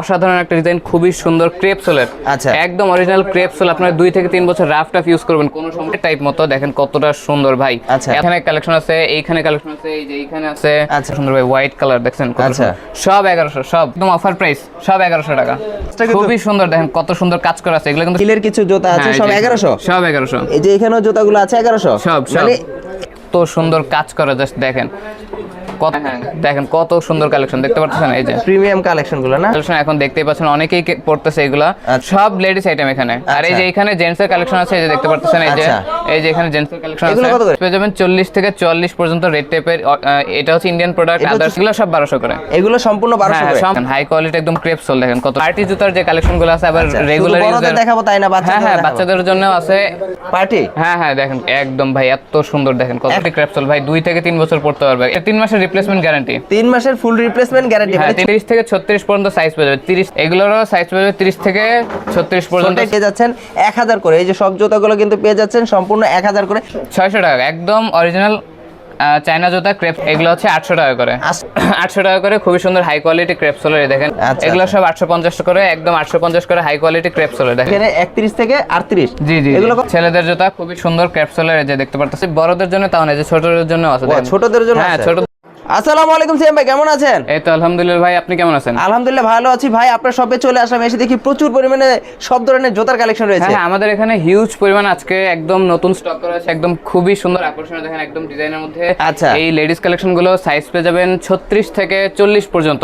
অসাধারণ একটা ডিজাইন, খুবই সুন্দর ক্রেপ সোলের। আচ্ছা, একদম অরিজিনাল ক্রেপ সোল। আপনারা 2 থেকে 3 বছর রাফ টাফ ইউজ করবেন, কোনো সমস্যা টাইপ মতো। দেখেন কতটা সুন্দর ভাই। আচ্ছা, এখানে কালেকশন আছে, এইখানে কালেকশন আছে, এই যে এইখানে আছে। আচ্ছা সুন্দর ভাই, হোয়াইট কালার দেখছেন কত আচ্ছা। সুন্দর। সব 1100, সব একদম অফার প্রাইস, সব 1100 টাকা। খুবই সুন্দর, দেখেন কত সুন্দর কাজ করা আছে। এগুলো কিন্তু হিলের কিছু জুতা আছে, হ্যাঁ, সব এই যে 1100। সব 1100। এই যে এখানেও জুতাগুলো আছে 1100। সব মানে এত সুন্দর কাজ করা, জাস্ট দেখেন কত, দেখেন কত সুন্দর কালেকশন দেখতে পাচ্ছেন। এই যে প্রিমিয়াম কালেকশন গুলো না, কালেকশন এখন দেখতেই পাচ্ছেন, অনেকেই পড়তেছে এগুলা। সব লেডিস আইটেম এখানে। আর এই যে এখানে জেন্টস এর কালেকশন আছে, এই যে দেখতে পাচ্ছেন। এই যে এই যে এখানে জেন্টস এর কালেকশন আছে, পেয়ে যাবেন 40 থেকে 44 পর্যন্ত রেড টাইপের। এটা হচ্ছে ইন্ডিয়ান প্রোডাক্ট, আদার্স এগুলো সব 1200 করে। এগুলো সম্পূর্ণ 1200 করে। হাই কোয়ালিটি একদম ক্রেপ সোল। দেখেন কত পার্টি জুতার যে কালেকশন গুলো আছে, আবার রেগুলার বড়দের দেখাবো তাই না, বাচ্চাদের? হ্যাঁ, বাচ্চাদের জন্য আছে পার্টি। হ্যাঁ, দেখেন একদম ভাই এত সুন্দর, দেখেন কত ক্রেপ সোল ভাই। 2 থেকে 3 বছর পড়তে পারবে। 3 মাসের রিপ্লেসমেন্ট গ্যারান্টি, 3 মাসের ফুল রিপ্লেসমেন্ট গ্যারান্টি। 30 থেকে 36 পর্যন্ত সাইজ পেয়ে যাবে। 30 এগুলোরও সাইজ পেয়ে যাবে 30 থেকে 36 পর্যন্ত পেয়ে যাচ্ছেন 1000 করে। এই যে সব জুতাগুলো কিন্তু পেয়ে যাচ্ছেন সম্পূর্ণ 1000 করে। 600 টাকা একদম অরিজিনাল চায়না জুতা ক্রেপ। এগুলো হচ্ছে 800 টাকা করে। 800 টাকা করে, খুবই সুন্দর হাই কোয়ালিটি ক্রেপ সোলের। দেখেন এগুলো সব 850 করে, একদম 850 করে হাই কোয়ালিটি ক্রেপ সোলের। দেখেন এখানে 31 থেকে 38। জি জি, এগুলো ছেলেদের জুতা খুবই সুন্দর ক্রেপ সোলের। এই যে দেখতে পারতেছি, বড়দের জন্য তাও না, যে ছোটদের জন্য আছে। ছোটদের জন্য হ্যাঁ, আছে। ছোট। আসসালামু আলাইকুম সিয়াম ভাই, কেমন আছেন? এই তো আলহামদুলিল্লাহ ভাই, আপনি কেমন আছেন? আলহামদুলিল্লাহ ভালো আছি ভাই। আপনার শপে চলে আসলাম, এসে দেখি প্রচুর পরিমাণে সব ধরনের জুতার কালেকশন রয়েছে। হ্যাঁ, আমাদের এখানে হিউজ পরিমাণ আজকে একদম নতুন স্টক করা আছে, একদম খুবই সুন্দর আকর্ষণীয়। দেখেন একদম ডিজাইনের মধ্যে। আচ্ছা, এই লেডিস কালেকশন গুলো সাইজ পেয়ে যাবেন 36 থেকে 40 পর্যন্ত।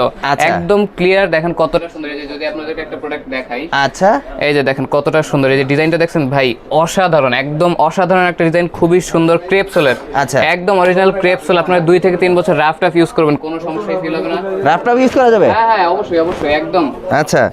একদম ক্লিয়ার, দেখেন কতটা সুন্দর। এই যে যদি আপনাদেরকে একটা প্রোডাক্ট দেখাই। আচ্ছা, এই যে দেখেন কতটা সুন্দর, এই যে ডিজাইনটা দেখছেন ভাই, অসাধারণ, একদম অসাধারণ একটা ডিজাইন, খুবই সুন্দর ক্রেপ সোলের। আচ্ছা, একদম অরিজিনাল ক্রেপ সোল। আপনারা 2 থেকে 3 বছর রাফ টাফ ইউজ করবেন, কোনো সমস্যাই ফিল হবে না। রাফটাপ ইউজ করা যাবে? হ্যাঁ, অবশ্যই অবশ্যই, একদম। আচ্ছা,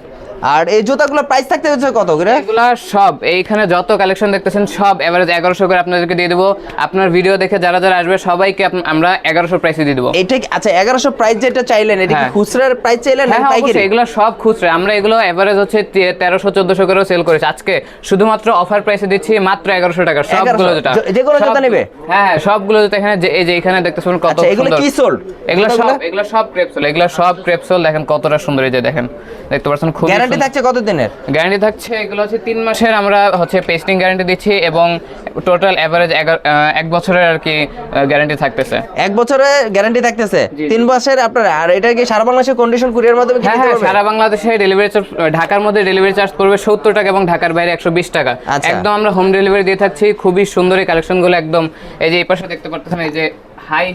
আর এই জুতাগুলোর প্রাইস থাকতে হচ্ছে কত করে? এগুলা সব এইখানে যত কালেকশন দেখতেছেন সব এভারেজ 1100 করে আপনাদেরকে দিয়ে দেবো। আপনার ভিডিও দেখে যারা যারা আসবে সবাইকে আমরা 1100 প্রাইসে দিয়ে দেবো। এটা আচ্ছা, 1100 প্রাইস যেটা চাইলেন, এটা কি খুচরার প্রাইস চাইলেন নাকি পাইকারি? এগুলো সব খুচরা। আমরা এগুলো এভারেজ হচ্ছে 1300-1400 করে সেল করেছি। আজকে শুধুমাত্র অফার প্রাইসে দিচ্ছি মাত্র 1100 টাকা সবগুলো জুতা। যেগুলো জুতা নেবে? হ্যাঁ, সবগুলো জুতা এখানে। এই যে এখানে দেখতেছেন কত সুন্দর। এগুলো কি সোল? এগুলো সব ক্রেপ সোল। এগুলো সব ক্রেপ সোল। দেখেন কতটা সুন্দর। এই যে দেখেন, দেখতে পাচ্ছেন। খুব গ্যারান্টি থাকছে কত দিনের? গ্যারান্টি থাকছে, এগুলো হচ্ছে 3 মাসের আমরা হচ্ছে পেস্টিং গ্যারান্টি দিচ্ছি, এবং টোটাল এভারেজ 1 বছরের আর কি গ্যারান্টি থাকতেছে। 1 বছরের গ্যারান্টি থাকতেছে, 3 মাসের আপনার। আর এটা কি সারা বাংলাদেশে কন্ডিশন কুরিয়ার মাধ্যমে কিনতে হ্যাঁ, পারবে? সারা বাংলাদেশে ডেলিভারি চার্জ, ঢাকার মধ্যে ডেলিভারি চার্জ পড়বে 70 টাকা এবং ঢাকার বাইরে 120 টাকা। একদম আমরা হোম ডেলিভারি দিয়ে থাকছি। খুবই সুন্দর এই কালেকশনগুলো একদম। এই যে এই পাশে দেখতে পাচ্ছেন, এই যে হাই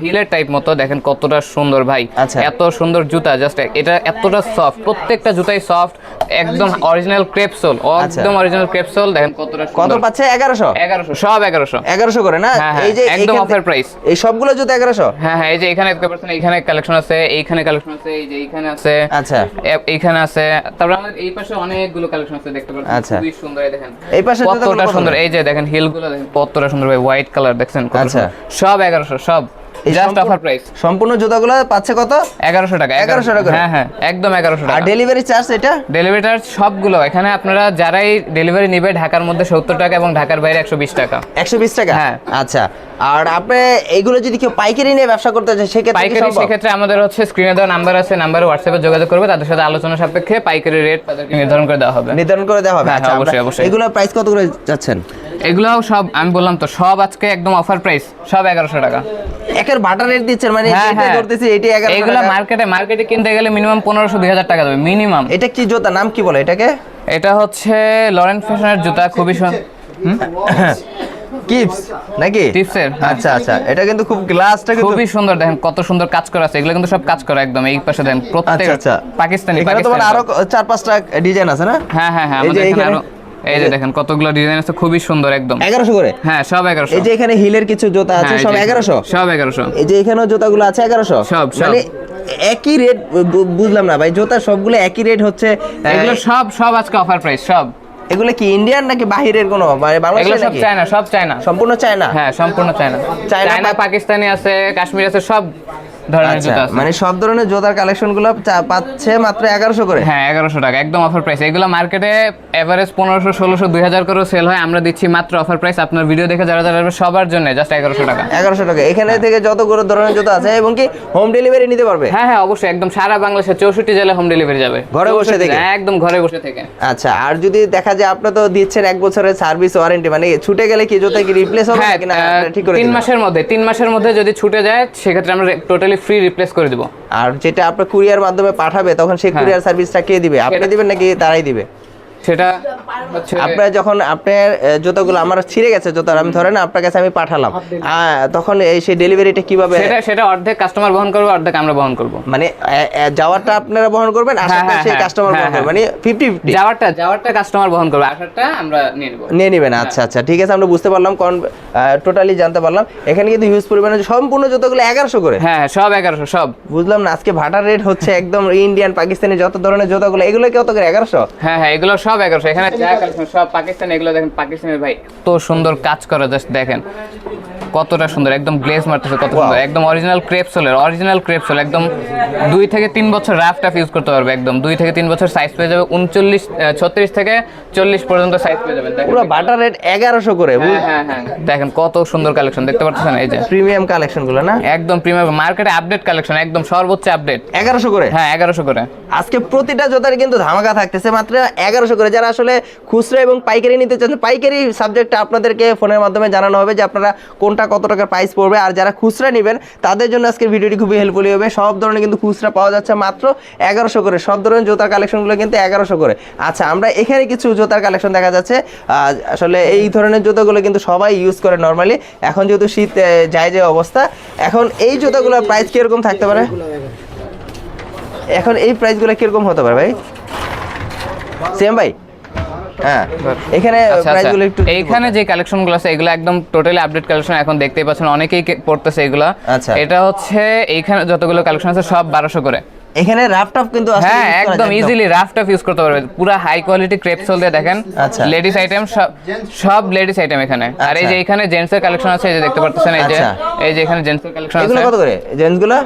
হিলের টাইপ মতো, দেখেন কতটা সুন্দর ভাই। এত সুন্দর জুতা, জাস্ট এটা এতটা সফট, প্রত্যেকটা জুতাই সফট, একদম অরিজিনাল ক্রেপ সোল, একদম অরিজিনাল ক্রেপ সোল। দেখেন কতটা সুন্দর। কত পাচ্ছে? 1100 সব 1100 করে না? এই যে একদম অফার প্রাইস। এই সবগুলো জুতা 1100? হ্যাঁ, এই যে এখানে দেখতে পাচ্ছেন, এইখানে কালেকশন আছে, এইখানে কালেকশন আছে, এই যে এইখানে আছে। আচ্ছা, এইখানে আছে। তারপর আমাদের এই পাশে অনেকগুলো কালেকশন আছে, দেখতে পাচ্ছেন। খুবই সুন্দর। এই দেখেন এই পাশে কতটা সুন্দর। এই যে দেখেন হিলগুলো, দেখেন কতটা সুন্দর ভাই, হোয়াইট কালার দেখছেন কত সুন্দর। সব 1100, সব জাস্ট অফার প্রাইস। সম্পূর্ণ জুতাগুলো পাচ্ছে কত? 1100 টাকা। 1100 টাকা। হ্যাঁ, একদম 1100 টাকা। আর ডেলিভারি চার্জ? এটা ডেলিভারি চার্জ সবগুলো এখানে আপনারা যারাই ডেলিভারি নেবে, ঢাকার মধ্যে 70 টাকা এবং ঢাকার বাইরে 120 টাকা। 120 টাকা? হ্যাঁ। আচ্ছা, আর আপনি এইগুলো যদি কেউ পাইকারি নিয়ে ব্যবসা করতে চায় সেক্ষেত্রে আমাদের হচ্ছে স্ক্রিনে দেওয়া নাম্বার আছে, নাম্বারে হোয়াটসঅ্যাপে যোগাযোগ করবে, তাদের সাথে আলোচনা সাপেক্ষে পাইকারি রেট তাদেরকে নির্ধারণ করে দেওয়া হবে। আচ্ছা, অবশ্যই। এগুলো প্রাইস কত করে যাচ্ছেন? এগুলো সব আমি বললাম তো, সব আজকে একদম অফার প্রাইস, সব 1100 টাকা। একের বাটার রেট দিচ্ছেন মানে? ধরতেছি এটি 1100 টাকা। এগুলো মার্কেটে কিনতে গেলে মিনিমাম 1500-2000 টাকা যাবে মিনিমাম। এটা কি জুতা, নাম কি বলে এটাকে? এটা হচ্ছে লরেন্ট ফ্যাশনের জুতা, খুবই কিপস নাকি? টিপসের। আচ্ছা আচ্ছা, এটা কিন্তু খুব গ্লাসটা কিন্তু খুবই সুন্দর। দেখেন কত সুন্দর কাজ করা আছে। এগুলো কিন্তু সব কাজ করা একদম। এই পাশে দেখেন প্রত্যেক পাকিস্তানি। এখানে তো মানে আরো 4-5টা ডিজাইন আছে না? হ্যাঁ, আমাদের এখানে আরো, এই যে দেখেন কতগুলো ডিজাইন আছে, খুবই সুন্দর একদম। 1100 করে? হ্যাঁ, সব 1100। এই যে এখানে হিলের কিছু জুতা আছে, সব 1100? সব 1100। এই যে এখানেও জুতাগুলো আছে 1100? সব মানে একই রেট? বুঝলাম না ভাই, জুতা সবগুলো একই রেট হচ্ছে? এগুলো সব আজকে অফার প্রাইস সব। এগুলো কি ইন্ডিয়ান নাকি বাহিরের কোনো, মানে বাংলাদেশের নাকি? সব চায়না। সম্পূর্ণ চায়না? হ্যাঁ, সম্পূর্ণ চায়না, পাকিস্তানি আছে, কাশ্মীর আছে, সব ধরনের জুতা আছে। মানে সব ধরনের জুতার কালেকশন গুলো পাচ্ছে মাত্র 1100 করে। হ্যাঁ 1100 টাকা একদম অফার প্রাইস। এগুলো মার্কেটে এভারেজ 1500 1600 2000 করে সেল হয়, আমরা দিচ্ছি মাত্র অফার প্রাইস। আপনার ভিডিও দেখে যারা যারা আসবে সবার জন্য জাস্ট 1100 টাকা। 1100 টাকা এখানে থেকে যতগুলো ধরনের জুতা আছে, এবং কি হোম ডেলিভারি নিতে পারবে? হ্যাঁ হ্যাঁ অবশ্যই, একদম সারা বাংলাদেশে 64 জেলায় হোম ডেলিভারি যাবে ঘরে বসে থেকে? হ্যাঁ একদম ঘরে বসে থেকে। আচ্ছা, আর যদি দেখা যায় আপনি তো দিচ্ছেন 1 বছরের সার্ভিস ওয়ারেন্টি, মানে ছুটে গেলে কি জুতা কি রিপ্লেস হবে হ্যাঁ কিনা ঠিক করে 3 দিবেন? মাসের মধ্যে 3 মাসের মধ্যে যদি ছুটে যায় সেক্ষেত্রে আমরা টোটালি ফ্রি রিপ্লেস করে দেব। আর যেটা আপনার কুরিয়ার মাধ্যমে পাঠাবে তখন সেই কুরিয়ার সার্ভিসটা কে দিবে? আপনি দিবেন নাকি তারাই দিবে? সেটা হচ্ছে আপনার যখন আপনার জুতোগুলো আমার ছিঁড়ে গেছে জুতার, আমি ধরেন আপনার কাছে আমি পাঠালাম, তখন এই সেই ডেলিভারিটা কিভাবে? সেটা অর্ধেক কাস্টমার বহন করবে, অর্ধেক আমরা বহন করব। মানে যাওয়ারটা আপনারা বহন করবেন, আসারটা সেই কাস্টমার বহন করবে, মানে 50-50? যাওয়ারটা কাস্টমার বহন করবে, আসারটা আমরা নিয়ে নেব। আচ্ছা আচ্ছা, ঠিক আছে, আমরা বুঝতে পারলাম, টোটালি জানতে পারলাম। এখানে কিন্তু হিউজ পরিমাণে সম্পূর্ণ জুতোগুলো 1100 করে? হ্যাঁ সব 1100 সব। বুঝলাম না, আজকে ভাটার রেট হচ্ছে একদম ইন্ডিয়ান পাকিস্তানি যত ধরনের জুতোগুলো, এগুলো কত করে? 1100? হ্যাঁ হ্যাঁ এগুলো সব 1100। এখানে যা কালেকশন সব পাকিস্তানি। এগুলো দেখেন পাকিস্তানের ভাই তো সুন্দর কাজ করা, জাস্ট দেখেন কতটা সুন্দর, একদম গ্লেজ মারতেছে কত সুন্দর, একদম অরিজিনাল ক্রেপ সোল, একদম 2 থেকে 3 বছর রাফ টাফ ইউজ করতে পারবে, একদম 2 থেকে 3 বছর সাইজ পেয়ে যাবে। 36 থেকে 40 পর্যন্ত সাইজ পেয়ে যাবেন। পুরো ভাটার রেট 1100 করে? হ্যাঁ হ্যাঁ দেখেন কত সুন্দর কালেকশন দেখতে পাচ্ছেন, এই যে প্রিমিয়াম কালেকশন গুলো না? একদম প্রিমিয়াম মার্কেটে আপডেট কালেকশন, একদম সর্বোচ্চ আপডেট। 1100 করে? হ্যাঁ 1100 করে। আজকে প্রতিটা জুতার কিন্তু ধামাকা থাকতেছে মাত্র 1100 করে। যারা আসলে খুচরা এবং পাইকারি নিতে চাচ্ছেন, পাইকারি সাবজেক্টটা আপনাদেরকে ফোনের মাধ্যমে জানানো হবে যে আপনারা কোনটা কত টাকার প্রাইস পড়বে। আর যারা খুচরা নেবেন তাদের জন্য আজকের ভিডিওটি খুবই হেল্পফুল হবে। সব ধরনের কিন্তু খুচরা পাওয়া যাচ্ছে মাত্র 1100 করে। সব ধরনের জুতার কালেকশনগুলো কিন্তু 1100 করে। আচ্ছা, আমরা এখানে কিছু জুতার কালেকশন দেখা যাচ্ছে। আসলে এই ধরনের জুতাগুলো কিন্তু সবাই ইউজ করে নর্মালি। এখন যেহেতু শীত যায় যে অবস্থা, এখন এই জুতাগুলোর প্রাইস কিরকম থাকতে পারে? এখন এই প্রাইসগুলো কিরকম হতে পারে ভাই? সেম ভাই? হ্যাঁ, এখানে প্রাইসগুলো একটু এইখানে যে কালেকশনগুলো আছে এগুলো একদম টোটালি আপডেট কালেকশন, এখন দেখতেই পাচ্ছেন অনেকেই পড়তেছে এগুলো। আচ্ছা, এটা হচ্ছে এইখানে যতগুলো কালেকশন আছে সব 1200 করে। এখানে রাফ টাফ কিন্তু আছে? হ্যাঁ একদম ইজিলি রাফ টাফ ইউজ করতে পারবে, পুরো হাই কোয়ালিটি ক্রেপ সোল দিয়ে দেখেন। আচ্ছা, লেডিস আইটেম সব লেডিস আইটেম এখানে। আর এই যে এখানে জেন্টস এর কালেকশন আছে, এই যে দেখতে পাচ্ছেন, এই যে এখানে জেন্টস এর কালেকশন আছে। এগুলো কত করে জেন্টস গুলো?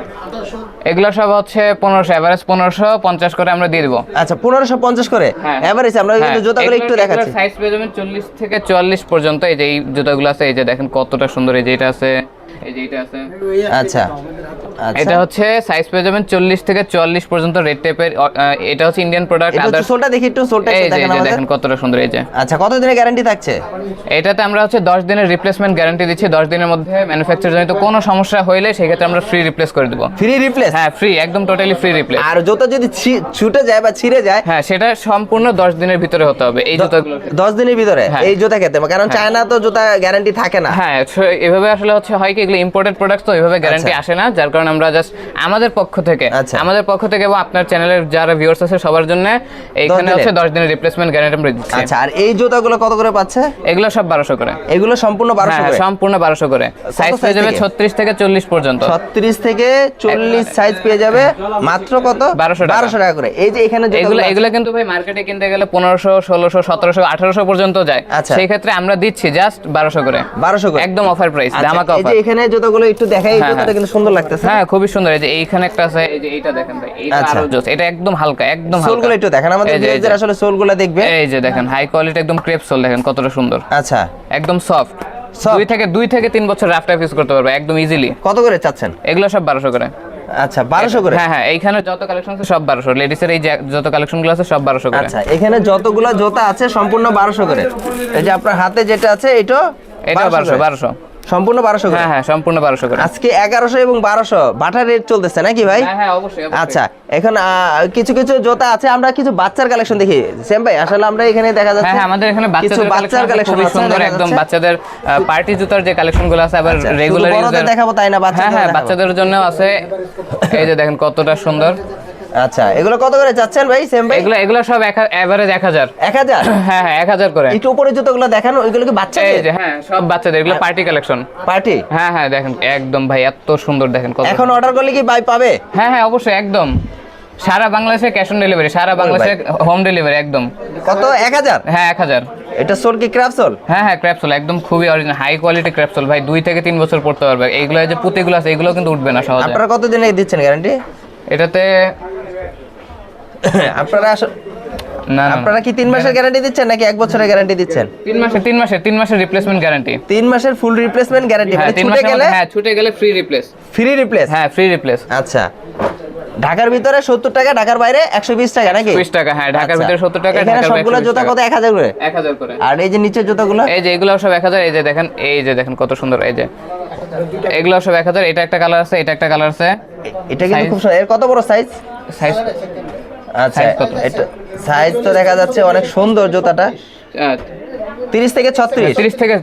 এগুলো সব হচ্ছে 1500, এভারেজ 1550 করে আমরা দিয়ে দেব। আচ্ছা 1550 করে এভারেজ। আমরা কিন্তু জুতাগুলো একটু দেখাচ্ছি। সাইজ পেয়ে যাবেন 40 থেকে 44 পর্যন্ত। এই যে এই জুতাগুলো আছে, এই যে দেখেন কতটা সুন্দর, এই যে এটা আছে, এই যে এটা আছে। আচ্ছা, এটা হচ্ছে সাইজ পেয়ে যাবেন 40 থেকে 44 পর্যন্ত রেড টেপের। এটা হচ্ছে ইন্ডিয়ান প্রোডাক্ট। আদার সোলটা দেখি একটু, সোলটা একটু দেখেন আমাদের। দেখেন কতটা সুন্দর, এই যে। আচ্ছা, কত দিনের গ্যারান্টি থাকছে এটাতে? আমরা হচ্ছে 10 দিনের রিপ্লেসমেন্ট গ্যারান্টি দিচ্ছি। 10 দিনের মধ্যে ম্যানুফ্যাকচার জনিত কোনো সমস্যা হইলে সেক্ষেত্রে আমরা ফ্রি রিপ্লেস করে দেব। Free replace? হ্যাঁ ফ্রি, একদম টোটালি ফ্রি রিপ্লেস। আর জুতা যদি ছুটে যায় বা ছিঁড়ে যায়? হ্যাঁ সেটা সম্পূর্ণ 10 দিনের ভিতরে হতে হবে এই জুতাগুলো। 10 দিনের ভিতরে এই জুতা খেতে, কারণ চায়না তো জুতা গ্যারান্টি থাকে না। হ্যাঁ এভাবে আসলে হচ্ছে হয় কি, এগুলো ইম্পোর্টেড প্রোডাক্ট, তো এভাবে গ্যারান্টি আসে না, যার কারণে আমরা জাস্ট আমাদের পক্ষ থেকে এবং আপনার চ্যানেলের যারা ভিউয়ার্স আছে সবার জন্য এইখানে হচ্ছে 10 দিনের রিপ্লেসমেন্ট গ্যারান্টি আমরা দিচ্ছি। আচ্ছা, আর এই জুতাগুলো কত করে পাচ্ছে? এগুলো সব 1200 করে। এগুলো সম্পূর্ণ 1200 করে? সম্পূর্ণ 1200 করে। সাইজ পেয়ে যাবে 36 থেকে 40 পর্যন্ত। 36 থেকে 40 সাইজ পেয়ে যাবে মাত্র কত? 1200 টাকা করে। এই যে এখানে এগুলো কিন্তু ভাই মার্কেটে কিনতে গেলে 1500, 1600, 1700, 1800 পর্যন্ত যায়। সেই ক্ষেত্রে আমরা দিচ্ছি জাস্ট 1200 করে। 1200 করে একদম অফার প্রাইস, ধামাকা অফার। এই যে এখানে জুতাগুলো একটু দেখাই, এই জুতাটা কিন্তু সুন্দর লাগতেছে। হ্যাঁ খুবই সুন্দর। এই যে এইখানে একটা আছে, এই যে এইটা দেখেন ভাই, এইটা আরো জোস। এটা একদম হালকা, একদম হালকা। সোলগুলো একটু দেখেন আমাদের, যারা আসলে সোলগুলো দেখবে। এই যে দেখেন হাই কোয়ালিটি একদম ক্রেপ সোল, দেখেন কতটা সুন্দর। আচ্ছা, একদম সফট। 2 থেকে 3 বছর রাফ টাইপ ইউজ করতে পারবে একদম ইজিলি। কত করে চাচ্ছেন? এগুলো সব 1200 করে। আচ্ছা 1200 করে? হ্যাঁ হ্যাঁ, এইখানে যত কালেকশন আছে সব 1200। লেডিসের এই যত কালেকশনগুলো আছে সব 1200 করে। আচ্ছা, এখানে যতগুলো জুতা আছে সম্পূর্ণ 1200 করে। এই যে আপনার হাতে যেটা আছে এটা 1200 সম্পূর্ণ 1200 করে? হ্যাঁ হ্যাঁ সম্পূর্ণ 1200 করে। আজকে 1100 এবং 1200 বাটার রেট চলতেছে নাকি ভাই? হ্যাঁ হ্যাঁ অবশ্যই। আচ্ছা, এখন কিছু কিছু জুতা আছে, আমরা কিছু বাচ্চার কালেকশন দেখি। সেম ভাই, আসলে আমরা এখানে দেখা যাচ্ছে হ্যাঁ আমাদের এখানে বাচ্চাদের কালেকশন খুব সুন্দর, একদম বাচ্চাদের পার্টি জুতার যে কালেকশনগুলো আছে, আবার রেগুলার ইউজার দেখাবো তাই না, বাচ্চাদের? হ্যাঁ বাচ্চাদের জন্য আছে। এই যে দেখেন কতটা সুন্দর। আচ্ছা, এগুলো কত করে চাচ্ছেন ভাই? সেম ভাই, এগুলো সব এভারেজ 1000। 1000? হ্যাঁ হ্যাঁ 1000 করে। একটু উপরে জুতোগুলো দেখানো, ওইগুলো কি বাচ্চাদের? এই যে হ্যাঁ সব বাচ্চাদের, এগুলো পার্টি কালেকশন। পার্টি? হ্যাঁ হ্যাঁ দেখেন একদম ভাই এত সুন্দর, দেখেন কত। এখন অর্ডার করলে কি ভাই পাবে? হ্যাঁ হ্যাঁ অবশ্যই, একদম সারা বাংলাদেশে ক্যাশ অন ডেলিভারি, সারা বাংলাদেশে হোম ডেলিভারি একদম। কত? 1000? হ্যাঁ 1000। এটা সোল কি ক্র্যাপসোল? হ্যাঁ হ্যাঁ ক্র্যাপসোল, একদম খুবই অরিজিনাল হাই কোয়ালিটি ক্র্যাপসোল ভাই, 2 থেকে 3 বছর পড়তে পারবে। এইগুলো যে পুঁতিগুলো আছে এগুলো কিন্তু উঠবে না সহজে। আপনারা কতদিন দিচ্ছেন গ্যারান্টি এটাতে? আপনারা না আপনারা কি 3 মাসের গ্যারান্টি দিচ্ছেন নাকি 1 বছরের গ্যারান্টি দিচ্ছেন? 3 মাসের রিপ্লেসমেন্ট গ্যারান্টি। 3 মাসের ফুল রিপ্লেসমেন্ট গ্যারান্টি, মানে ছুটে গেলে? হ্যাঁ ছুটে গেলে ফ্রি রিপ্লেস। Free replace? হ্যাঁ ফ্রি রিপ্লেস। আচ্ছা, ঢাকার ভিতরে 70 টাকা, ঢাকার বাইরে 120 টাকা নাকি? 20 টাকা। হ্যাঁ ঢাকার ভিতরে 70 টাকা, এখানে ঢাকার বাইরে সবগুলো জুতা কত? 1000 করে? 1000 করে। আর এই যে নিচের জুতাগুলো? এই যে এগুলো সব 1000। এই যে দেখেন, এই যে দেখেন কত সুন্দর, এই যে এগুলো সব 1000। এটা একটা কালার আছে, এটা একটা কালার আছে। এটা কিন্তু খুব সুন্দর। এর কত বড় সাইজ? সাইজ আচ্ছা, এটা সাইজ তো দেখা যাচ্ছে অনেক সুন্দর জুতাটা। 30 থেকে 36?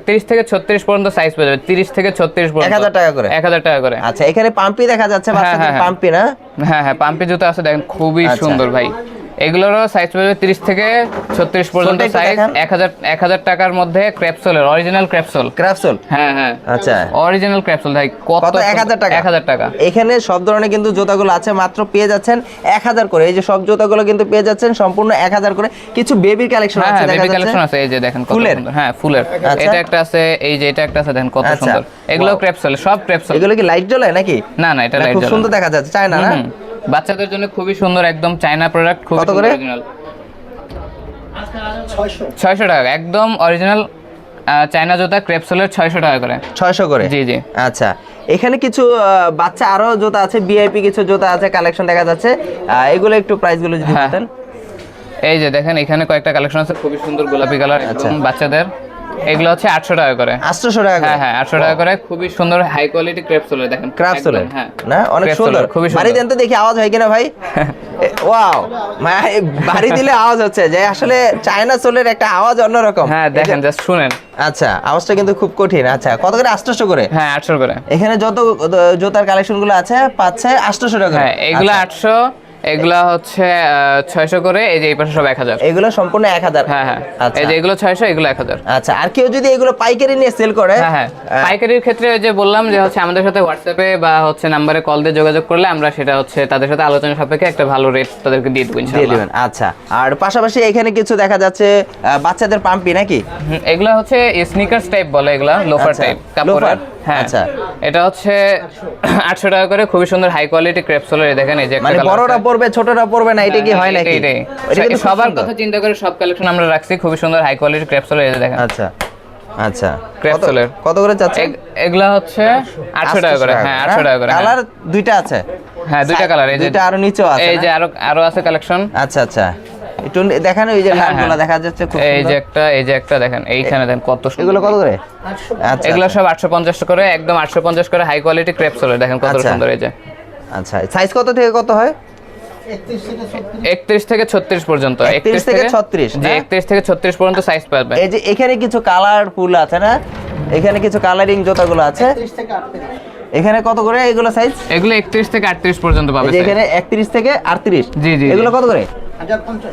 30 থেকে 36 পর্যন্ত সাইজ পেয়ে যাবে। 30 থেকে 36 পর্যন্ত 1000 টাকা করে? 1000 টাকা করে। আচ্ছা, এখানে পাম্পি দেখা যাচ্ছে, বাচ্চাদের পাম্পি না? হ্যাঁ হ্যাঁ পাম্পি জুতা আছে, দেখেন খুবই আচ্ছা। সুন্দর ভাই। এগুলোরও সাইজ পেয়ে যাবে 30 থেকে 36 পর্যন্ত সাইজ। 1000 টাকার মধ্যে ক্র্যাপসোলের অরিজিনাল ক্র্যাপসোল। ক্র্যাপসোল? হ্যাঁ হ্যাঁ আচ্ছা, অরিজিনাল ক্র্যাপসোল ভাই। কত? 1000 টাকা? 1000 টাকা। এখানে সব ধরনের কিন্তু জুতাগুলো আছে, মাত্র পেয়ে যাচ্ছেন 1000 করে। এই যে সব জুতাগুলো কিন্তু পেয়ে যাচ্ছেন সম্পূর্ণ 1000 করে। কিছু বেবির কালেকশন আছে, দেখা বেবি যাচ্ছে কালেকশন আছে, এই যে দেখেন কত ফুলের? সুন্দর। হ্যাঁ ফুলের। আচ্ছা। এটা একটা আছে, এই যে এটা একটা আছে, দেখেন কত আচ্ছা। সুন্দর। এগুলো ক্র্যাপসোল, সব ক্র্যাপসোল। এগুলো কি লাইট জ্বলে নাকি? না না এটা লাইট খুব জ্বলে সুন্দর দেখা যাচ্ছে, চায়না না? বাচ্চাদের জন্য খুবই সুন্দর, একদম চায়না প্রোডাক্ট। খুব কত করে? অরিজিনাল 600 টাকা, একদম অরিজিনাল চায়না জুতা ক্র্যাপসোলের 600 টাকা করে। 600 করে? জি জি। আচ্ছা, এখানে কিছু বাচ্চা আরো জুতা আছে, ভিআইপি কিছু জুতা আছে, কালেকশন দেখা যাচ্ছে। এগুলো একটু প্রাইসগুলো যদি বলতেন। এই যে দেখেন এখানে কয়েকটা কালেকশন আছে, খুবই সুন্দর গোলাপি কালার, একদম বাচ্চাদের। এগুলো হচ্ছে 800 টাকা করে। 800 টাকা করে? হ্যাঁ হ্যাঁ 800 টাকা করে, খুবই সুন্দর হাই কোয়ালিটি ক্র্যাপসোলের। দেখেন ক্র্যাপসোলের? হ্যাঁ না, অনেক সুন্দর, খুবই সুন্দর। বাড়ি দেন তো দেখি আওয়াজ হয় কিনা ভাই। ওয়াও, বাড়ি দিলে আওয়াজ হচ্ছে যে আসলে চায়না সোলের একটা আওয়াজ অন্যরকম। হ্যাঁ দেখেন জাস্ট শুনেন। আচ্ছা, আওয়াজটা কিন্তু খুব কঠিন। আচ্ছা, কত করে? 800 করে? হ্যাঁ 800 করে। এখানে যত জুতার কালেকশন গুলো আছে পাচ্ছে 800 টাকা। হ্যাঁ এগুলা 800, এগুলা হচ্ছে 600 করে। এই যে এই পাশে সব 1000। এগুলো সম্পূর্ণ 1000? হ্যাঁ হ্যাঁ আচ্ছা, এই যে এগুলো 600, এগুলো 1000। আচ্ছা, আর কেউ যদি এগুলো পাইকারি নিয়ে সেল করে? হ্যাঁ হ্যাঁ পাইকারির ক্ষেত্রে ওই যে বললাম যে হচ্ছে আমাদের সাথে হোয়াটসঅ্যাপে বা হচ্ছে নাম্বারে কল দিয়ে যোগাযোগ করলে আমরা সেটা হচ্ছে তাদের সাথে আলোচনা সাপেক্ষে একটা ভালো রেট তাদেরকে দিয়ে দেবো ইনশাআল্লাহ। দিবেন? আচ্ছা, আর পাশাপাশি এখানে কিছু দেখা যাচ্ছে বাচ্চাদের পাম্পি নাকি? এগুলা হচ্ছে স্নিকার্স টাইপ বলে, এগুলা লোফার টাইপ কাপড়ের। হ্যাঁ আচ্ছা, এটা হচ্ছে 800 টাকা করে, খুবই সুন্দর হাই কোয়ালিটি ক্র্যাপসোলের। দেখেন এই যে একটা মানে কালার বড়রা পরবে ছোটরা পরবে না, এটা কি হয় নাকি? এটাই এটা কিন্তু সবার কথা চিন্তা করে সব কালেকশন আমরা রাখছি, খুবই সুন্দর হাই কোয়ালিটি ক্র্যাপসোলের। এই যে দেখেন। আচ্ছা আচ্ছা, ক্র্যাপসোলের কত করে চাচ্ছেন? এগুলা হচ্ছে 800 টাকা করে। হ্যাঁ 800 টাকা করে। কালার দুইটা আছে? হ্যাঁ দুইটা কালার। এই যে দুইটা আরো নিচেও আছে? এই যে আরো আছে কালেকশন। আচ্ছা আচ্ছা, একটু দেখান। ওই যে লালগুলো দেখা যাচ্ছে খুব এই যে সুন্দর। এই যে একটা দেখেন, এইখানে দেখেন কত সুন্দর। এগুলো কত করে? আচ্ছা, এগুলো সব 850 করে, একদম 850 করে হাই কোয়ালিটি ক্র্যাপসোলের। দেখেন কত সুন্দর। এই যে আচ্ছা, সাইজ কত থেকে কত হয়? 31 থেকে 36 পর্যন্ত। 31 থেকে 36? জি 31 থেকে 36 পর্যন্ত সাইজ পাবে। এই যে এখানে কিছু কালারফুল আছে না, এখানে কিছু কালারিং জুতাগুলো আছে। এখানে কত করে এগুলো সাইজ? এগুলো 31 থেকে 38 পর্যন্ত পাবে। এখানে 31 থেকে 38? জি জি। এগুলো কত করে?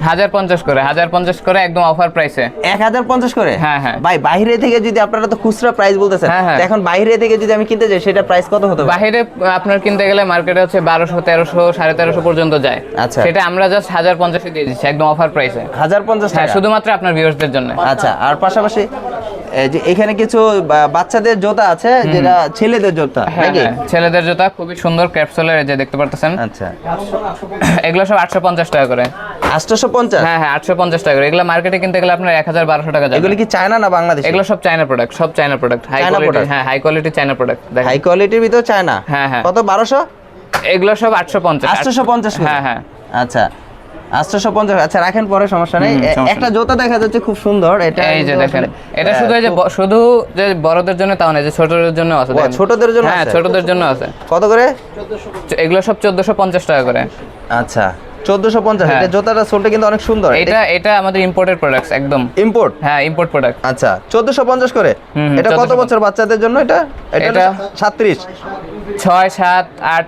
1050 করে। 1050 করে একদম অফার প্রাইসে। 1050 করে? হ্যাঁ হ্যাঁ ভাই, বাইরে থেকে যদি আপনারা তো খুচরা প্রাইস বলতেছেন, তো এখন বাইরে থেকে যদি আমি কিনতে যাই সেটা প্রাইস কত হতে পারে? বাইরে আপনার কিনতে গেলে মার্কেটে হচ্ছে 1200, 1300, 1350 পর্যন্ত যায়। আচ্ছা, সেটা আমরা জাস্ট 1050 এ দিয়ে দিচ্ছি একদম অফার প্রাইসে। 1050 হ্যাঁ টাকা? শুধুমাত্র আপনার ভিউয়ার্সদের জন্য। আচ্ছা, আর পাশাপাশি এই যে এখানে কিছু বাচ্চাদের জুতা আছে, যেটা ছেলেদের জুতা নাকি? ছেলেদের জুতা খুবই সুন্দর ক্র্যাপসোলের, যে দেখতে পারতেছেন। আচ্ছা, এগুলো সব 850 টাকা করে। 850? হ্যাঁ হ্যাঁ 850 টাকা করে। এগুলো মার্কেটে কিনতে গেলে আপনার 1000-1200 টাকা যাবে। এগুলো কি চায়না না বাংলাদেশ? এগুলো সব চায়না প্রোডাক্ট, সব চায়না প্রোডাক্ট, হাই কোয়ালিটি। হ্যাঁ হাই কোয়ালিটি চায়না প্রোডাক্ট। দেখেন হাই কোয়ালিটির ভিতর চায়না? হ্যাঁ হ্যাঁ। কত? 1200? এগুলো সব 850। 850? হ্যাঁ হ্যাঁ। আচ্ছা 850। আচ্ছা, রাখেন, পরে সমস্যা নেই। একটা জুতা দেখা যাচ্ছে খুব সুন্দর, এটা এই যে দেখেন, এটা শুধু এই যে শুধু যে বড়দের জন্য তাও না, যে ছোটদের জন্য আছে। ছোটদের জন্য? হ্যাঁ ছোটদের জন্য আছে। কত করে? এগুলো সব 1450 টাকা করে। আচ্ছা 1450। এটা জুতাটা সোলটা কিন্তু অনেক সুন্দর। এটা আমাদের ইম্পোর্টেড প্রোডাক্টস, একদম ইম্পোর্ট? হ্যাঁ ইম্পোর্ট প্রোডাক্ট। আচ্ছা 1450 করে। এটা কত বছর বাচ্চাদের জন্য? এটা 37, 6, 7, 8,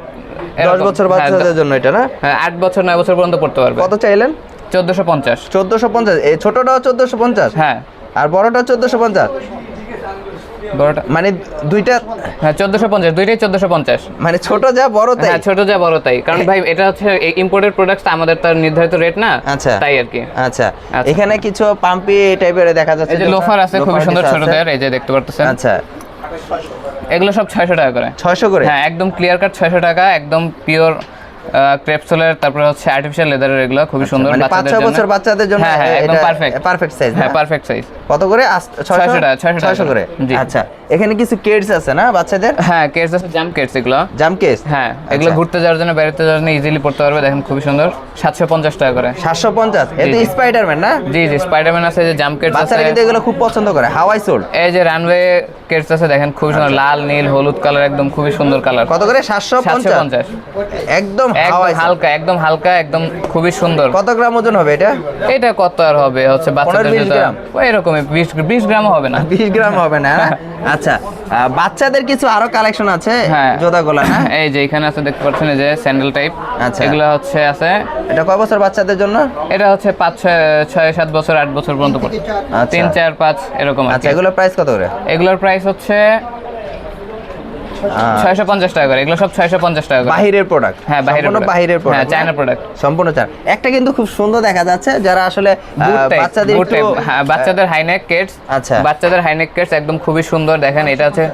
10 বছর বাচ্চাদের জন্য এটা না? হ্যাঁ 8 বছর 9 বছর পর্যন্ত পড়তে পারবে। কত চাইলেন? 1450। 1450? এই ছোটটাও 1450? হ্যাঁ। আর বড়টা 1450? বড়টা মানে দুইটা হ্যাঁ 1450, দুইটাই 1450। মানে ছোট যা বড় তাই? হ্যাঁ ছোট যা বড় তাই, কারণ ভাই এটা হচ্ছে ইম্পোর্টেড প্রোডাক্টস, আমাদের তার নির্ধারিত রেট না, আচ্ছা তাই আর কি। আচ্ছা এখানে কিছু পাম্পি টাইপের দেখা যাচ্ছে, এই যে লোফার আছে খুব সুন্দর ছোটদের, এই যে দেখতে পারতেছেন। আচ্ছা এগুলো সব 600 টাকা করে। 600 করে? হ্যাঁ একদম ক্লিয়ার কাট 600 টাকা, একদম পিওর ক্রেপসোলের, তারপরে হচ্ছে আর্টিফিশিয়াল লেদারের, এগুলো খুবই সুন্দর মানে 5-6 বছর বাচ্চাদের জন্য। হ্যাঁ হ্যাঁ একদম পারফেক্ট সাইজ। হ্যাঁ পারফেক্ট সাইজ। কত করে? 600 টাকা। 600 করে। আচ্ছা এখানে কিছু কেডস আছে না বাচ্চাদের? হ্যাঁ কেডস আছে, জাম্প কেডস, এগুলো জাম্প কেস। হ্যাঁ এগুলো ঘুরতে যাওয়ার জন্য, বেরোতে যাওয়ার জন্য ইজিলি পড়তে পারবে, দেখেন খুবই সুন্দর। 750 টাকা করে। 750? এটা স্পাইডারম্যান না? জি জি স্পাইডারম্যান আছে, যে জাম্প কেডস আছে, বাচ্চারা কিন্তু এগুলো খুব পছন্দ করে। হাওয়াই সোল। এই যে রানওয়ে কেডস আছে, দেখেন খুবই সুন্দর, লাল নীল হলুদ কালার, একদম খুবই সুন্দর কালার। কত করে? 750? একদম হাওয়াই, একদম হালকা, একদম খুবই সুন্দর। কত গ্রাম ওজন হবে এটা? এটা কত আর হবে, হচ্ছে বাচ্চাদের 15-20 গ্রাম? এরকমই 20 গ্রামও হবে না। 20 গ্রাম হবে না? আচ্ছা বাচ্চাদের কিছু আরো কালেকশন আছে জুতাগুলো না? এই যে এখানে আছে দেখতে পাচ্ছেন, এই যে স্যান্ডেল টাইপ। আচ্ছা এগুলো হচ্ছে আছে। এটা কয় বছর বাচ্চাদের জন্য? এটা হচ্ছে 5-6-7 বছর 8 বছর পর্যন্ত পড়ে। 3-4-5 এরকম। আচ্ছা এগুলোর প্রাইস কত করে? এগুলোর প্রাইস হচ্ছে 650 টাকা করে। এগুলো সব 650 টাকা করে। বাহিরের প্রোডাক্ট? হ্যাঁ বাহিরের প্রোডাক্ট, হ্যাঁ চায়না প্রোডাক্ট সম্পূর্ণ চায়না। একটা কিন্তু খুব সুন্দর দেখা যাচ্ছে, যারা আসলে বাচ্চাদের একটু, হ্যাঁ বাচ্চাদের হাইনেক কেডস। আচ্ছা বাচ্চাদের হাইনেক কেডস একদম খুবই সুন্দর, দেখেন এটা আছে।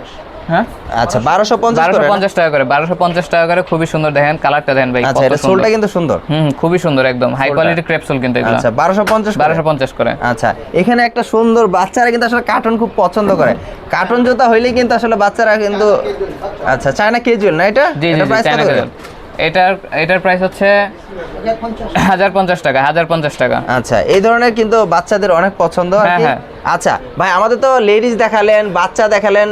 হ্যাঁ আচ্ছা 1250 টাকা করে। 1250 টাকা করে, খুবই সুন্দর, দেখেন কালারটা দেখেন ভাই। আচ্ছা এটা সোলটা কিন্তু সুন্দর। খুবই সুন্দর, একদম হাই কোয়ালিটি ক্রেপসোল কিন্তু এগুলো। আচ্ছা 1250 করে। আচ্ছা এখানে একটা সুন্দর, বাচ্চারা কিন্তু আসলে কার্টুন খুব পছন্দ করে, কার্টুন জুতা হইলেই কিন্তু আসলে বাচ্চারা কিন্তু। আচ্ছা চায়না ক্যাজুয়াল না এটা? জি জি চায়না ক্যাজুয়াল। এটার প্রাইস হচ্ছে 1050 টাকা। 1050 টাকা। আচ্ছা এই ধরনের কিন্তু বাচ্চাদের অনেক পছন্দ আর কি। হ্যাঁ। আচ্ছা ভাই আমাদের তো লেডিস দেখালেন, বাচ্চা দেখালেন,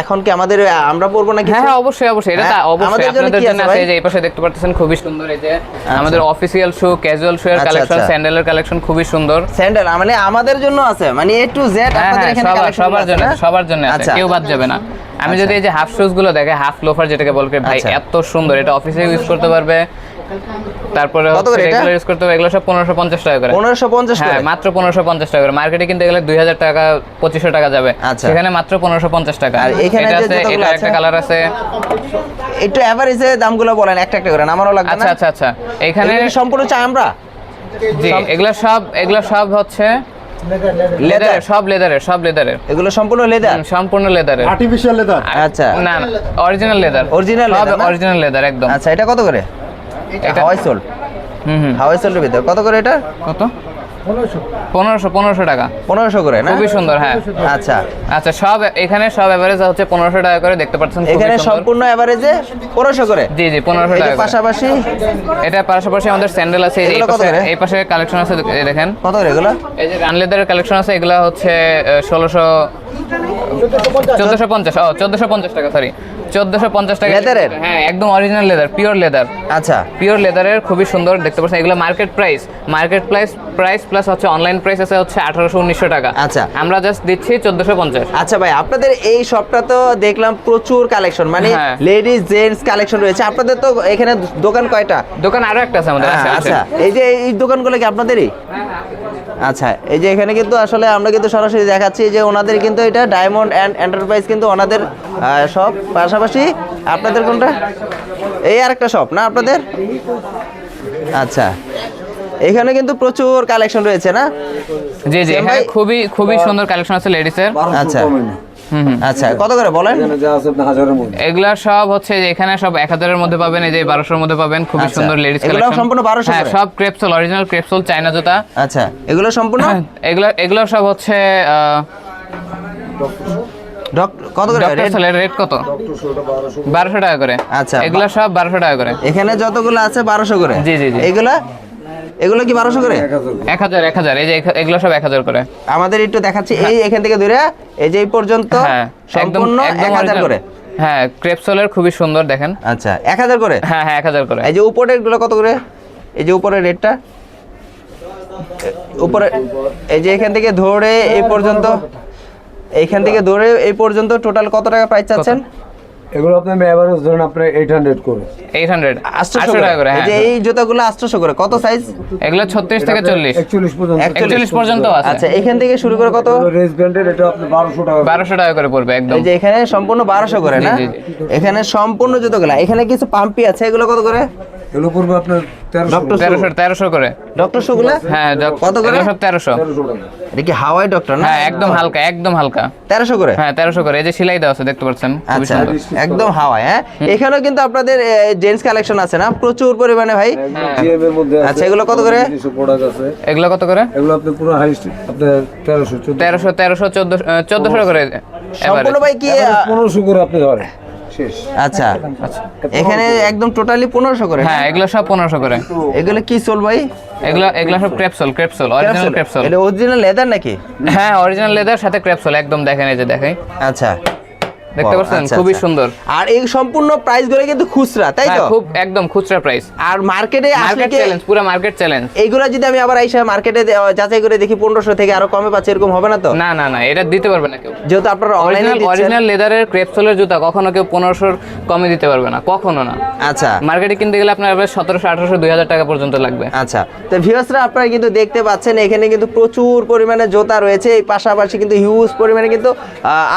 এখন কি আমাদের আমরা পরবো নাকি? হ্যাঁ অবশ্যই অবশ্যই, এটা অবশ্যই আপনাদের জন্য আছে। এই যে এই পাশে দেখতে পাচ্ছেন খুবই সুন্দর, এই যে আমাদের অফিশিয়াল শু, ক্যাজুয়াল শু এর কালেকশন, স্যান্ডেলের কালেকশন খুবই সুন্দর। স্যান্ডেল মানে আমাদের জন্য আছে, মানে A to Z আপনাদের এখানে কালেকশন সবার জন্য আছে, কেউ বাদ যাবে না। আমি যদি এই যে হাফ শুজ গুলো দেখে, হাফ লোফার যেটাকে বলকে ভাই, এত সুন্দর, এটা অফিসে ইউজ করতে পারবে। তারপরে রেগুলার ইউজ করতে হবে। এগুলো সব 1550 টাকা করে। 1550 করে? হ্যাঁ মাত্র 1550 টাকা করে। মার্কেটে কিন্তু এগুলো 2000 টাকা 2500 টাকা যাবে, সেখানে মাত্র 1550 টাকা। আর এখানে যে এটা একটা কালার আছে। একটু এভারেজে দামগুলো বলেন একটা একটা করে, আমারও লাগবে না। আচ্ছা আচ্ছা এখানে সম্পূর্ণ চাই আমরা। জি এগুলো সব হচ্ছে লেদারের, সব লেদারের। এগুলো সম্পূর্ণ লেদার? সম্পূর্ণ লেদারের, আর্টিফিশিয়াল লেদার? আচ্ছা না অরিজিনাল লেদার। অরিজিনাল লেদার একদম। আচ্ছা এটা কত করে? এটা হাওয়াই সোল। হাওয়াই সোলের ভিতর কত করে এটা? কত? 1500 টাকা। 1500 করে না? খুবই সুন্দর। হ্যাঁ আচ্ছা আচ্ছা সব এখানে সব এভারেজ হচ্ছে 1500 টাকা করে, দেখতে পাচ্ছেন এখানে সম্পূর্ণ এভারেজে 1500 করে? জি জি 1500 টাকা। পাশাপাশি এটা পাশাপাশি আমাদের স্যান্ডেল আছে, এই পাশে কালেকশন আছে, দেখেন কত করে এগুলো? এই যে রান লেদারের কালেকশন আছে, এগুলা হচ্ছে 1450 টাকা, সরি 1450 টাকা লেদারের? হ্যাঁ একদম অরিজিনাল লেদার, পিওর লেদার। আচ্ছা পিওর লেদারের, খুবই সুন্দর, দেখতে পাচ্ছেন। এগুলো মার্কেট প্রাইস প্লাস হচ্ছে অনলাইন প্রাইস আছে হচ্ছে 1800-1900 টাকা। আচ্ছা আমরা জাস্ট দিচ্ছি 1450। আচ্ছা ভাই আপনাদের এই শপটা তো দেখলাম প্রচুর কালেকশন, মানে লেডিস জেন্টস কালেকশন রয়েছে। আপনাদের তো এখানে দোকান কয়টা? দোকান আরো একটা আছে আমাদের। আচ্ছা এই যে এই দোকানগুলো কি আপনাদেরই? আচ্ছা এই যে এখানে কিন্তু আসলে আমরা কিন্তু সরাসরি দেখাচ্ছি যে ওনাদের কিন্তু এটা ডায়মন্ড অ্যান্ড এন্টারপ্রাইজ কিন্তু ওনাদের শপ। পাশাপাশি আপনাদের কোনটা? এই আরেকটা শপ না আপনাদের? আচ্ছা এখানে কিন্তু প্রচুর কালেকশন রয়েছে না? জি জি এখানে খুবই সুন্দর কালেকশন আছে লেডিসের। আচ্ছা আচ্ছা কত করে বলেন? এগুলা সব হচ্ছে যে এখানে সব 1000 এর মধ্যে পাবেন, এই যে 1200 এর মধ্যে পাবেন, খুবই সুন্দর লেডিস কালেকশন। এগুলো সম্পূর্ণ 1200? হ্যাঁ সব ক্রেপসোল, অরিজিনাল ক্রেপসোল চায়না জুতা। আচ্ছা এগুলো সম্পূর্ণ? এগুলো সব হচ্ছে কত করে? ডক্টর রেট কত? 1200 টাকা করে। আচ্ছা এগুলো সব 1200 টাকা করে। এখানে যতগুলো আছে 1200 করে? জি জি জি। এগুলো কি 1200 করে? 1000 এই যে এগুলো সব 1000 করে। আমাদের একটু দেখাচ্ছি, এই এখান থেকে ধরে এই যে এই পর্যন্ত সম্পূর্ণ 1000 করে। হ্যাঁ ক্রেপসোলের খুবই সুন্দর, দেখেন। আচ্ছা 1000 করে? হ্যাঁ 1000 করে। এই যে উপরের গুলো কত করে? এই যে উপরের রেটটা উপরে, এই যে এখান থেকে ধরে এই পর্যন্ত, এইখান থেকে ধরে এই পর্যন্ত টোটাল কত টাকা প্রাইস চাচ্ছেন? এগুলো আপনার এভারেজ ধরেন আপনার 800 করে 800 800 টাকা করে। এই হ্যাঁ যে এই জুতাগুলো 800 করে, কত সাইজ? এগুলো 36 থেকে 40 41 পর্যন্ত 41 পর্যন্ত আছে। আচ্ছা এখান থেকে শুরু করে কত? রেস ব্র্যান্ডের এটা আপনার 1200 টাকা 1200 টাকা করে পড়বে একদম। এই যে এখানে সম্পূর্ণ 1200 করে না? জি, এখানে সম্পূর্ণ জুতোগুলো, এখানে কিছু পাম্পি আছে, এগুলো কত করে? এগুলো পড়বে আপনার 1300 করে। ডক্টর শুগুলো হ্যাঁ কত করে? এগুলো সব 1300। 1300 টাকা। এটা কি হাওয়াই ডক্টর না? হ্যাঁ একদম হালকা, একদম হালকা। 1300 করে? হ্যাঁ 1300 করে। এই যে সেলাই দেওয়া আছে দেখতে পাচ্ছেন, খুবই আচ্ছা সুন্দর। একদম হাওয়াই। হ্যাঁ এখানেও কিন্তু আপনাদের জেন্টস কালেকশন আছে না প্রচুর পরিমাণে ভাই? জিএম এর মধ্যে আচ্ছা এগুলো কত করে? কিছু প্রোডাক্ট আছে। এগুলো কত করে? এগুলো আপনি পুরো হাইস্ট আপনার 1300 1400 করে সম্পূর্ণ ভাই কি 1500 করে আপনি ধরেন শেষ। আচ্ছা এখানে একদম টোটালি 1500 করে? হ্যাঁ এগুলো সব 1500 করে। এগুলো কি সোল ভাই? এগুলো সব ক্রেপসোল, অরিজিনাল ক্রেপসোল। এটা অরিজিনাল লেদার নাকি? হ্যাঁ অরিজিনাল লেদার সাথে ক্রেপসোল একদম, দেখেন এই যে দেখাই, আচ্ছা দেখতে পাচ্ছেন আচ্ছা, খুবই আচ্ছা। সুন্দর। আর এই সম্পূর্ণ প্রাইস গুলো কিন্তু খুচরা, তাই তো? হ্যাঁ, খুব একদম খুচরা প্রাইস। আর মার্কেটে আসলে মার্কেট কি চ্যালেঞ্জ, পুরো মার্কেট চ্যালেঞ্জ। এইগুলা যদি আমি আবার আইসা মার্কেটে যাচাই করে দেখি 1500 থেকে আরো কমে পাচ্ছি, এরকম হবে না তো? না না না, এটা দিতে পারবে না কেউ। যেহেতু আপনারা অনলাইনে অরিজিনাল লেদারের ক্রেপসোলের জুতা কখনো কেউ 1500 কমে দিতে পারবে না, কখনো না। আচ্ছা মার্কেটে কিনতে গেলে আপনার 1700, 1800, 2000 টাকা পর্যন্ত লাগবে। আচ্ছা তো ভিউয়ার্সরা আপনারা কিন্তু দেখতে পাচ্ছেন এখানে কিন্তু প্রচুর পরিমাণে জুতা রয়েছে, এই পাশাপাশি কিন্তু হিউজ পরিমাণে কিন্তু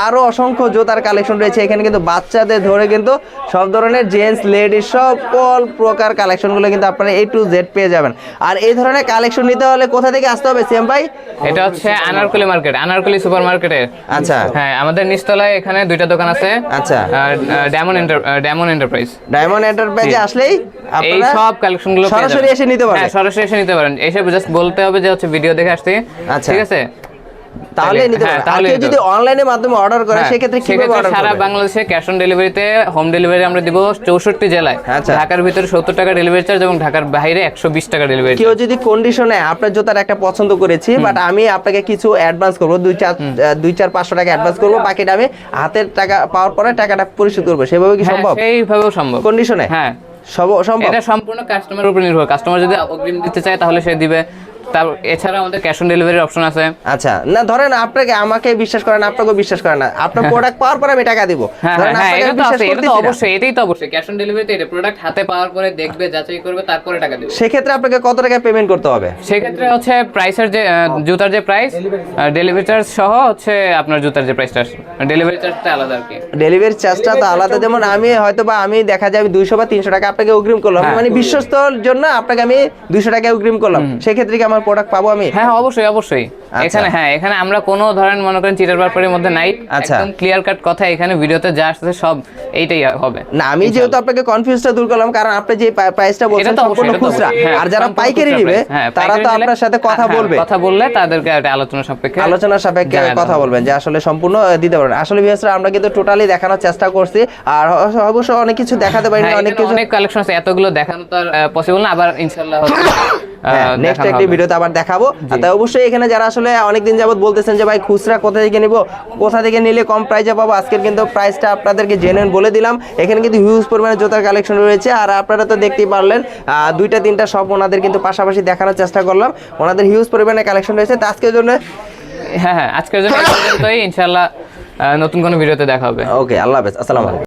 আরো অসংখ্য জুতার কালেকশন রয়েছে। এখানে কিন্তু বাচ্চাদের ধরে কিন্তু সব ধরনের জেন্টস লেডিস সকল প্রকার কালেকশনগুলো কিন্তু আপনারা A to Z পেয়ে যাবেন। আর এই ধরনের কালেকশন নিতে হলে কোথা থেকে আসতে হবে সিএম ভাই? এটা হচ্ছে আনারকলি মার্কেট, আনারকলি সুপার মার্কেটের। আচ্ছা হ্যাঁ আমাদের নিচতলায় এখানে দুইটা দোকান আছে। আচ্ছা ডায়মন্ড এন্টারপ্রাইজ। ডায়মন্ড এন্টারপ্রাইজে আসলেই এই আপনারা সব কালেকশনগুলো পেয়ে সরাসরি যাবেন। এসে নিতে পারবেন। হ্যাঁ সরাসরি এসে নিতে পারেন, এসে জাস্ট বলতে হবে যে হচ্ছে ভিডিও দেখে আসতে। আচ্ছা। ঠিক আছে, তাহলে নিতে হ্যাঁ, পারবেন। আর তাহলে কেউ নিতে যদি অনলাইনের মাধ্যমে অর্ডার করে হ্যাঁ, সেক্ষেত্রে কিভাবে সেক্ষেত্রে অর্ডার সারা করবে? বাংলাদেশে ক্যাশ অন ডেলিভারিতে হোম ডেলিভারি আমরা দিব 64 জেলায়। আচ্ছা। ঢাকার ভিতরে 70 টাকা ডেলিভারি চার্জ এবং ঢাকার বাইরে 120 টাকা ডেলিভারি। কেউ যদি কন্ডিশনে আপনার জুতার একটা পছন্দ করেছি বাট আমি আপনাকে কিছু অ্যাডভান্স করবো, 2-4-500 টাকা অ্যাডভান্স করবো, বাকিটা আমি হাতের টাকা পাওয়ার পরে টাকাটা পরিশোধ করবো, সেভাবে কি সম্ভব? সেইভাবেও সম্ভব কন্ডিশনে হ্যাঁ সম্ভব? এটা সম্পূর্ণ কাস্টমারের উপর নির্ভর। কাস্টমার যদি অগ্রিম দিতে চায় তাহলে সে দিবে, তার এছাড়া আমাদের ক্যাশ অন ডেলিভারির অপশন আছে। আচ্ছা না ধরেন আপনাকে আমাকে বিশ্বাস করেন, আপনাকেও বিশ্বাস করেন না, আপনার প্রোডাক্ট পাওয়ার পরে আমি টাকা দিব, হ্যাঁ ধরেন হ্যাঁ আপনাকে এটা আমি তো বিশ্বাস আছে, এটা তো করতেছি না। অবশ্যই, এটাই তো অবশ্যই ক্যাশ অন ডেলিভারিতে। এটা প্রোডাক্ট হাতে পাওয়ার পরে দেখবে, যাচাই করবে, তারপরে টাকা দেবে। সেক্ষেত্রে আপনাকে কত টাকা পেমেন্ট করতে হবে? সেক্ষেত্রে হচ্ছে প্রাইসের যে জুতার যে প্রাইস, ডেলিভারি চার্জ সহ হচ্ছে আপনার জুতার যে প্রাইসটা, ডেলিভারি চার্জটা আলাদা আর কি। ডেলিভারি চার্জটা তো আলাদা, যেমন আমি হয়তো বা আমি দেখা যাবে 200 বা 300 টাকা আপনাকে অগ্রিম করলাম, হ্যাঁ। মানে বিশ্বস্তর জন্য আপনাকে আমি 200 টাকা অগ্রিম করলাম, সেক্ষেত্রে কি আমার প্রোডাক্ট পাবো আমি? হ্যাঁ অবশ্যই অবশ্যই। এখানে হ্যাঁ এখানে আমরা কোনো ধরেন মনে করেন চিটার ব্যাপারের মধ্যে নাই, আচ্ছা। একদম ক্লিয়ার কাট কথা। এখানে ভিডিওতে যা আসছে সব এইটাই হবে। না আমি যেহেতু আপনাকে কনফিউজটা দূর করলাম, কারণ আপনি যে প্রাইসটা বলছেন এটা তো সম্পূর্ণ অবশ্যই, এটা তো খুচরা, অবশ্যই, হ্যাঁ, আর যারা সম্পূর্ণ পাইকারি খুচরা নিবে price, হ্যাঁ, তারা পাইকারি তো নিলে- আপনার সাথে কথা হ্যাঁ, বলবে, কথা বললে তাদেরকে একটা আলোচনা সাপেক্ষে কথা বলবেন যে আসলে সম্পূর্ণ দিতে পারবেন। আসলে ভিউয়ার্সরা আমরা কিন্তু টোটালি দেখানোর চেষ্টা করছি, আর অবশ্য অনেক কিছু দেখাতে পারিনি, হ্যাঁ, অনেক এখানে কিছু অনেক কালেকশন আছে, এতগুলো দেখানো তো আর পসিবল না। আবার ইনশাআল্লাহ নেক্সট দেখানো একটি হবে। ভিডিওতে আবার দেখাবো। আর তাই অবশ্যই এখানে যারা আসলে অনেকদিন যাবত বলতেছেন যে ভাই খুচরা কোথা থেকে নিব, কোথা থেকে নিলে কম প্রাইসে পাবো, আজকের কিন্তু প্রাইসটা আপনাদেরকে জেনুইন বলে দিলাম। এখানে কিন্তু হিউজ পরিমাণে জুতার কালেকশন রয়েছে, আর আপনারা তো দেখতেই পারলেন 2-3টা সব ওনাদের কিন্তু পাশাপাশি দেখানোর চেষ্টা করলাম। ওনাদের হিউজ পরিমাণে কালেকশন রয়েছে। তো আজকের জন্য হ্যাঁ হ্যাঁ আজকের জন্য এই পর্যন্তই। ইনশাআল্লাহ নতুন কোনো ভিডিওতে দেখা হবে। ওকে, আল্লাহ হাফেজ, আসসালামু আলাইকুম।